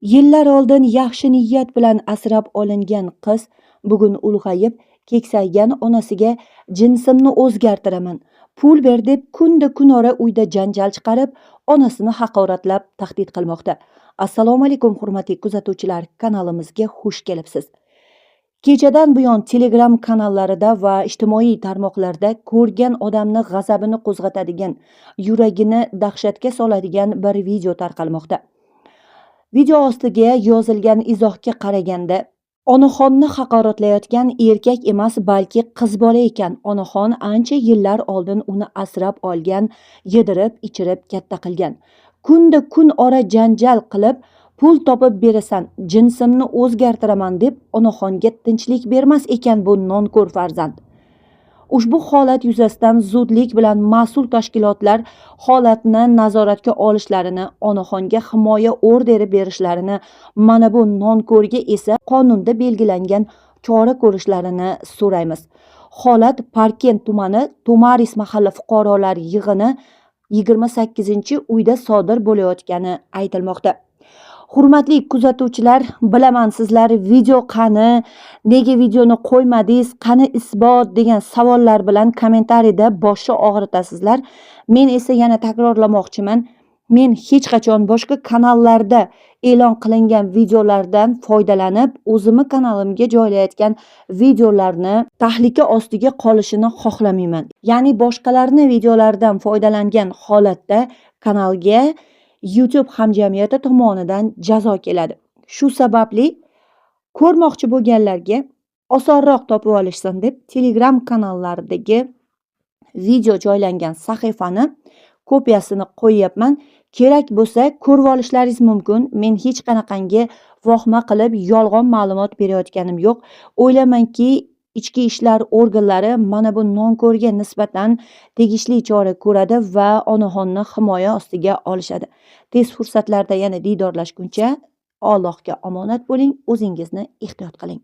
Yillar oldin yaxshi niyat bilan asrab olingan qiz bugun ulg'ayib, keksaygan onasiga jinsimni o'zgartiraman, pul ber deb kunda-kunora uyda janjal chiqarib, onasini haqoratlab tahdid qilmoqda. Assalomu alaykum hurmatli kuzatuvchilar, kanalimizga xush kelibsiz. Kechadan buyon Telegram kanallarida va ijtimoiy tarmoqlarda ko'rgan odamni g'azabini qo'zg'atadigan, yuragini dahshatga soladigan bir video tarqalmoqda. Video ostiga yozilgan izohga qaraganda, onaxonni haqoratlayotgan erkak emas, balki qiz bola ekan. Onaxon ancha yillar oldin uni asrab olgan, yedirib, ichirib katta qilgan. Kunda kun ora janjal qilib, pul topib berasan, jinsimni o'zgartiraman deb onaxonga tinchlik bermas ekan bu nonko'r farzand. Ushbu holat yuzasidan zudlik bilan mas'ul tashkilotlar holatni nazoratga olishlarini, onaxonga himoya orderi berishlarini, mana bu nonko'rga esa qonunda belgilangan chora ko'rishlarini so'raymiz. Holat Parkent tumani To'maris mahalla fuqarolar yig'ini 28-uyda sodir bo'layotgani aytilmoqda. Hurmatli kuzatuvchilar, bilaman sizlar video qani, nega videoni qo'ymadingiz, qani isbot degan savollar bilan kommentariyda boshni og'ritasizlar. Men esa yana takrorlamoqchiman. Men hech qachon boshqa kanallarda e'lon qilingan videolardan foydalanib, o'zimni kanalimga joylayotgan videolarni tahlika ostiga qolishini xohlamayman. Ya'ni boshqalarning videolaridan foydalangan holatda kanalga YouTube hamjamiyati tomonidan jazo keladi. Shu sababli ko'rmoqchi bo'lganlarga osonroq topib olishsin deb Telegram kanallaridagi video joylangan sahifani kopiyasini qo'yyapman. Kerak bo'lsa ko'rib olishlaringiz mumkin. Men hech qanaqangi vohma qilib yolg'on ma'lumot berayotganim yo'q. O'ylaymanki, ichki ishlar organlari mana bu nonko'rga nisbatan tegishli chora ko'radi va onaxonni himoya ostiga olishadi. Tez fursatlarda yana diydorlashguncha Allohga omonat bo'ling, o'zingizni ehtiyot qiling.